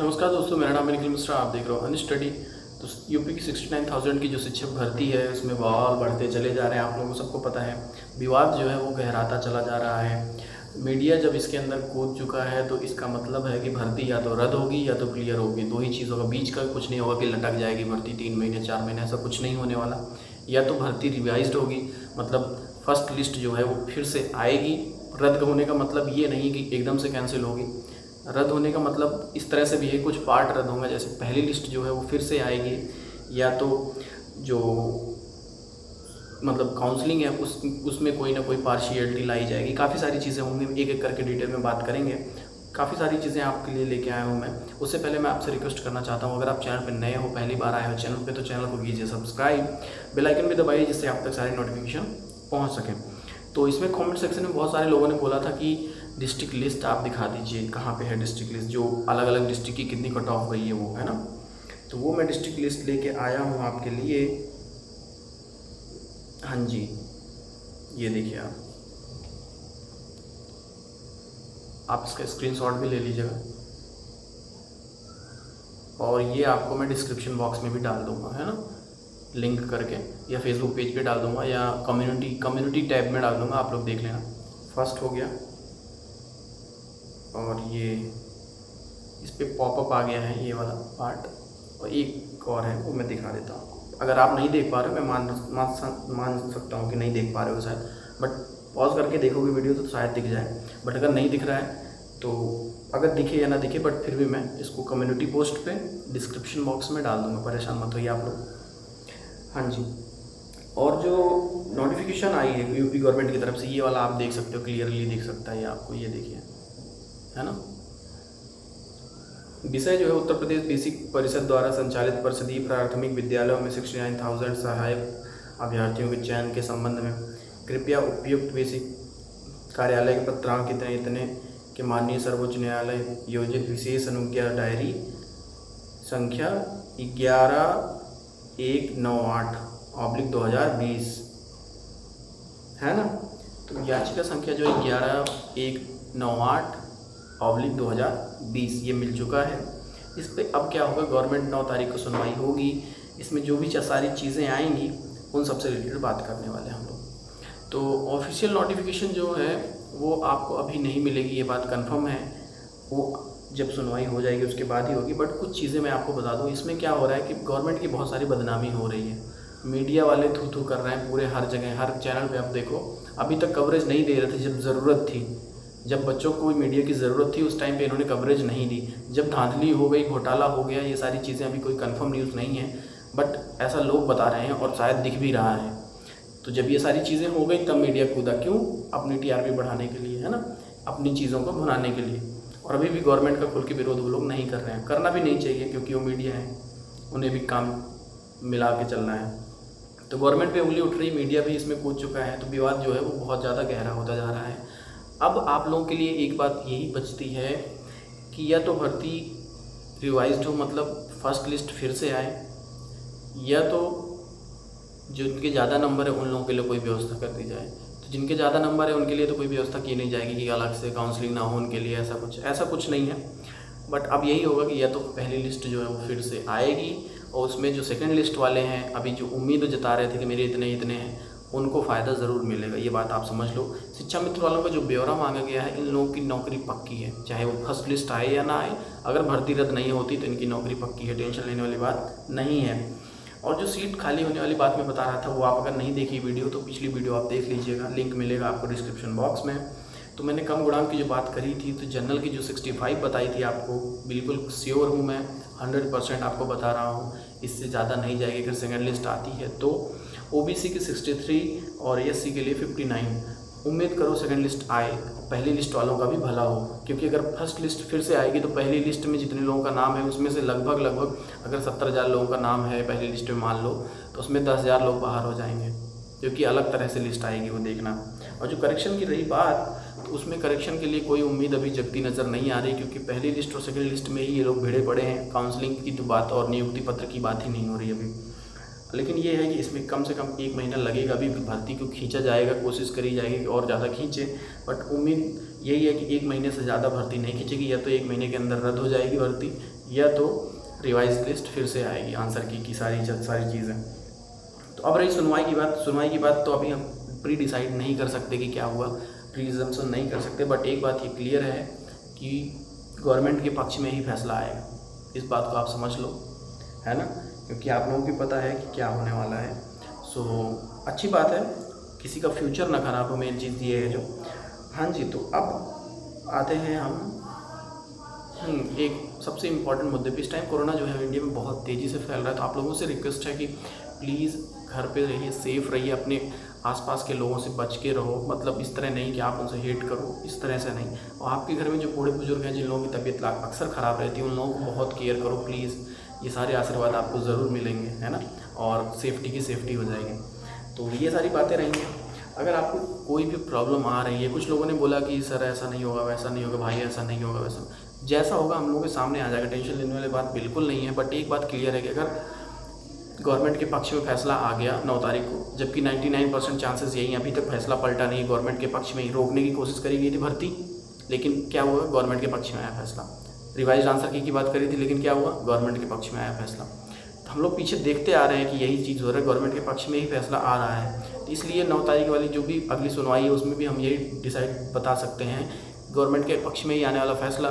नमस्कार दोस्तों, मेरा नाम है निखिल मिश्रा। आप देख रहे हो अनस्टडी। तो यूपी की 69,000 की जो शिक्षक भर्ती है उसमें बवाल बढ़ते चले जा रहे हैं। आप लोगों को सबको पता है, विवाद जो है वो गहराता चला जा रहा है। मीडिया जब इसके अंदर कूद चुका है तो इसका मतलब है कि भर्ती या तो रद्द होगी या तो क्लियर होगी। दो ही चीज़ों का, बीच का कुछ नहीं होगा कि लटक जाएगी भर्ती 3 महीने 4 महीने, ऐसा कुछ नहीं होने वाला। या तो भर्ती रिवाइज्ड होगी, मतलब फर्स्ट लिस्ट जो है वो फिर से आएगी। रद्द होने का मतलब ये नहीं कि एकदम से कैंसिल होगी। रद्द होने का मतलब इस तरह से भी है, कुछ पार्ट रद्द होंगे, जैसे पहली लिस्ट जो है वो फिर से आएगी, या तो जो मतलब काउंसलिंग है उसमें कोई ना कोई पार्शियलिटी लाई जाएगी। काफ़ी सारी चीज़ें होंगी, एक एक करके डिटेल में बात करेंगे। काफ़ी सारी चीज़ें आपके लिए लेके आया हूँ मैं। उससे पहले मैं आपसे रिक्वेस्ट करना चाहता हूँ, अगर आप चैनल पर नए हो, पहली बार आए हो चैनल पे, तो चैनल को कीजिए सब्सक्राइब, बेल आइकन भी दबाइए जिससे आप तक सारी नोटिफिकेशन पहुँच सकें। तो इसमें कमेंट सेक्शन में बहुत सारे लोगों ने बोला था कि डिस्ट्रिक्ट लिस्ट आप दिखा दीजिए, कहाँ पे है डिस्ट्रिक्ट लिस्ट, जो अलग अलग डिस्ट्रिक्ट की कितनी कट ऑफ गई है वो, है ना। तो वो मैं डिस्ट्रिक्ट लिस्ट लेके आया हूँ आपके लिए। हाँ जी, ये देखिए आप इसका स्क्रीनशॉट भी ले लीजिएगा, और ये आपको मैं डिस्क्रिप्शन बॉक्स में भी डाल दूँगा, है ना, लिंक करके, या फेसबुक पेज पे डाल दूँगा, या कम्युनिटी टैब में डाल दूँगा, आप लोग देख लेना। फर्स्ट हो गया, और ये इस पर पॉपअप आ गया है ये वाला पार्ट, और एक और है वो मैं दिखा देता हूँ। अगर आप नहीं देख पा रहे हो, मैं मान सकता हूँ कि नहीं देख पा रहे हो शायद, बट पॉज करके देखोगे वीडियो तो शायद दिख जाए। बट अगर नहीं दिख रहा है तो अगर दिखे या ना दिखे, बट फिर भी मैं इसको कम्युनिटी पोस्ट पे डिस्क्रिप्शन बॉक्स में डाल दूँगा, परेशान मत होइए आप लोग। हाँ जी, और जो नोटिफिकेशन आई है यूपी गवर्नमेंट की तरफ से, ये वाला आप देख सकते हो, क्लियरली दिख सकता है ये आपको, ये देखिए, है ना। विषय जो है उत्तर प्रदेश बेसिक परिषद द्वारा संचालित परिषदीय प्राथमिक विद्यालयों में 69,000 सहायक अभ्यर्थियों के चयन के संबंध में कृपया उपयुक्त बेसिक कार्यालय के पत्रांक इतने के माननीय सर्वोच्च न्यायालय योजित विशेष अनुज्ञा डायरी संख्या 11/198/2020, है ना। तो याचिका संख्या जो 11/198/2020 ये मिल चुका है। इस पे अब क्या होगा, गवर्नमेंट 9 तारीख को सुनवाई होगी। इसमें जो भी सारी चीज़ें आएंगी उन सबसे रिलेटेड बात करने वाले हैं हम लोग। तो ऑफिशियल नोटिफिकेशन जो है वो आपको अभी नहीं मिलेगी, ये बात कंफर्म है। वो जब सुनवाई हो जाएगी उसके बाद ही होगी। बट कुछ चीज़ें मैं आपको बता दूं, इसमें क्या हो रहा है कि गवर्नमेंट की बहुत सारी बदनामी हो रही है। मीडिया वाले थू कर रहे हैं पूरे, हर जगह हर चैनल पे आप देखो। अभी तक कवरेज नहीं दे रहे थे जब ज़रूरत थी, जब बच्चों को मीडिया की ज़रूरत थी उस टाइम पे इन्होंने कवरेज नहीं दी। जब धांधली हो गई, घोटाला हो गया, ये सारी चीज़ें अभी कोई कंफर्म न्यूज़ नहीं है, बट ऐसा लोग बता रहे हैं और शायद दिख भी रहा है। तो जब ये सारी चीज़ें हो गई तब मीडिया कूदा, क्यों? अपनी टीआरपी बढ़ाने के लिए, है ना, अपनी चीज़ों को भुनाने के लिए। और अभी भी गवर्नमेंट का खुल के विरोध वो लोग नहीं कर रहे हैं, करना भी नहीं चाहिए, क्योंकि वो मीडिया है, उन्हें भी काम मिला के चलना है। तो गवर्नमेंट पे उंगली उठ रही, मीडिया भी इसमें कूद चुका है, तो विवाद जो है वो बहुत ज़्यादा गहरा होता जा रहा है। अब आप लोगों के लिए एक बात यही बचती है कि या तो भर्ती रिवाइज्ड हो, मतलब फर्स्ट लिस्ट फिर से आए, या तो जिनके ज़्यादा नंबर है उन लोगों के लिए कोई व्यवस्था कर दी जाए। तो जिनके ज़्यादा नंबर है उनके लिए तो कोई व्यवस्था की नहीं जाएगी कि अलग से काउंसलिंग ना हो उनके लिए, ऐसा कुछ नहीं है। बट अब यही होगा कि या तो पहली लिस्ट जो है वो फिर से आएगी, और उसमें जो सेकंड लिस्ट वाले हैं, अभी जो उम्मीद जता रहे थे कि मेरे इतने हैं, उनको फ़ायदा ज़रूर मिलेगा, ये बात आप समझ लो। शिक्षा मित्र वालों का जो ब्यौरा मांगा गया है, इन लोगों की नौकरी पक्की है, चाहे वो फर्स्ट लिस्ट आए या ना आए। अगर भर्ती रद्द नहीं होती तो इनकी नौकरी पक्की है, टेंशन लेने वाली बात नहीं है। और जो सीट खाली होने वाली बात मैं बता रहा था, वो आप अगर नहीं देखी वीडियो तो पिछली वीडियो आप देख लीजिएगा, लिंक मिलेगा आपको डिस्क्रिप्शन बॉक्स में। तो मैंने कम गुणांक की जो बात करी थी, तो जनरल की जो 65 बताई थी आपको, बिल्कुल श्योर हूँ मैं, 100% आपको बता रहा हूँ, इससे ज़्यादा नहीं जाएगी अगर सेकेंड लिस्ट आती है तो। ओबीसी की 63 और एससी के लिए 59। उम्मीद करो सेकंड लिस्ट आए, पहली लिस्ट वालों का भी भला हो, क्योंकि अगर फर्स्ट लिस्ट फिर से आएगी तो पहली लिस्ट में जितने लोगों का नाम है उसमें से लगभग अगर 70,000 लोगों का नाम है पहली लिस्ट में मान लो, तो उसमें 10,000 लोग बाहर हो जाएंगे, क्योंकि अलग तरह से लिस्ट आएगी, वो देखना। और जो करेक्शन की रही बात, तो उसमें करेक्शन के लिए कोई उम्मीद अभी जगती नज़र नहीं आ रही, क्योंकि पहली लिस्ट और सेकेंड लिस्ट में ही ये लोग भिड़े पड़े हैं। काउंसलिंग की तो बात और नियुक्ति पत्र की बात ही नहीं हो रही अभी। लेकिन ये है कि इसमें कम से कम 1 महीना लगेगा, अभी भर्ती को खींचा जाएगा, कोशिश करी जाएगी कि और ज़्यादा खींचे। बट उम्मीद यही है कि 1 महीने से ज़्यादा भर्ती नहीं खींचेगी, या तो 1 महीने के अंदर रद्द हो जाएगी भर्ती, या तो रिवाइज लिस्ट फिर से आएगी आंसर की सारी चीज़ें। तो अब रही सुनवाई की बात तो अभी हम प्री डिसाइड नहीं कर सकते कि क्या हुआ, प्री एग्जाम्पशन नहीं कर सकते, बट एक बात ये क्लियर है कि गवर्नमेंट के पक्ष में ही फैसला आएगा। इस बात को आप समझ लो, है ना, क्योंकि आप लोगों को पता है कि क्या होने वाला है। सो अच्छी बात है, किसी का फ्यूचर ना खराब हो, मेन चीज़ ये है जो। हाँ जी, तो अब आते हैं हम एक सबसे इम्पॉर्टेंट मुद्दे पे। इस टाइम कोरोना जो है इंडिया में बहुत तेज़ी से फैल रहा है, तो आप लोगों से रिक्वेस्ट है कि प्लीज़ घर पे रहिए, सेफ़ रहिए, अपने आसपास के लोगों से बच के रहो। मतलब इस तरह नहीं कि आप उनसे हेट करो, इस तरह से नहीं। और आपके घर में जो बूढ़े बुजुर्ग हैं, जिन लोगों की तबीयत अक्सर ख़राब रहती है, उन लोगों को बहुत केयर करो प्लीज़। ये सारे आशीर्वाद आपको ज़रूर मिलेंगे, है ना, और सेफ्टी की सेफ्टी हो जाएगी। तो ये सारी बातें रहेंगी। अगर आपको कोई भी प्रॉब्लम आ रही है, कुछ लोगों ने बोला कि सर ऐसा नहीं होगा, वैसा नहीं होगा, भाई ऐसा नहीं होगा, वैसा, जैसा होगा हम लोगों के सामने आ जाएगा, टेंशन लेने वाली बात बिल्कुल नहीं है। बट एक बात क्लियर है कि अगर गवर्नमेंट के पक्ष में फैसला आ गया 9 तारीख को, जबकि 99% चांसेस यही, अभी तक फैसला पलटा नहीं, गवर्नमेंट के पक्ष में ही रोकने की कोशिश करी गई थी भर्ती, लेकिन क्या हुआ, गवर्नमेंट के पक्ष में आया फैसला। रिवाइज आंसर की बात करी थी, लेकिन क्या हुआ, गवर्नमेंट के पक्ष में आया फैसला। तो हम लोग पीछे देखते आ रहे हैं कि यही चीज़ हो रहा है, गवर्नमेंट के पक्ष में ही फैसला आ रहा है। तो इसलिए 9 तारीख वाली जो भी अगली सुनवाई है, उसमें भी हम यही डिसाइड बता सकते हैं, गवर्नमेंट के पक्ष में ही आने वाला फैसला।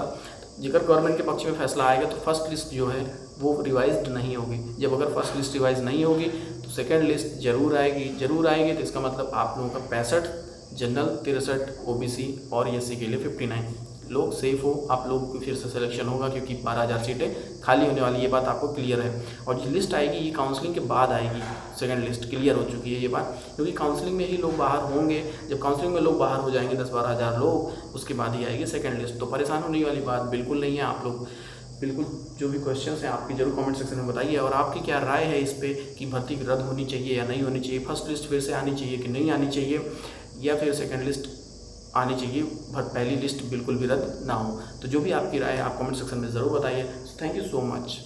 अगर गवर्नमेंट के पक्ष में फैसला आएगा तो फर्स्ट लिस्ट जो है वो रिवाइज्ड नहीं होगी। जब अगर फर्स्ट लिस्ट रिवाइज नहीं होगी तो सेकंड लिस्ट जरूर आएगी। तो इसका मतलब आप लोगों का 65 जनरल, 63 ओबीसी और एससी के लिए 59 लोग सेफ हो। आप लोग की फिर से सिलेक्शन होगा, क्योंकि 12,000 सीटें खाली होने वाली, ये बात आपको क्लियर है। और जो लिस्ट आएगी ये काउंसलिंग के बाद आएगी, सेकंड लिस्ट क्लियर हो चुकी है ये बात, क्योंकि काउंसलिंग में ही लोग बाहर होंगे। जब काउंसलिंग में लोग बाहर हो जाएंगे 10-12 हज़ार लोग, उसके बाद ही आएगी सेकंड लिस्ट। तो परेशान होने वाली बात बिल्कुल नहीं है। आप लोग बिल्कुल जो भी क्वेश्चंस हैं आपकी जरूर कमेंट सेक्शन में बताइए, और आपकी क्या राय है इस पे कि भर्ती रद्द होनी चाहिए या नहीं होनी चाहिए, फर्स्ट लिस्ट फिर से आनी चाहिए कि नहीं आनी चाहिए, या फिर सेकंड लिस्ट आनी चाहिए, पहली लिस्ट बिल्कुल भी रद्द ना हो। तो जो भी आपकी राय है आप कमेंट सेक्शन में ज़रूर बताइए। Thank you so much.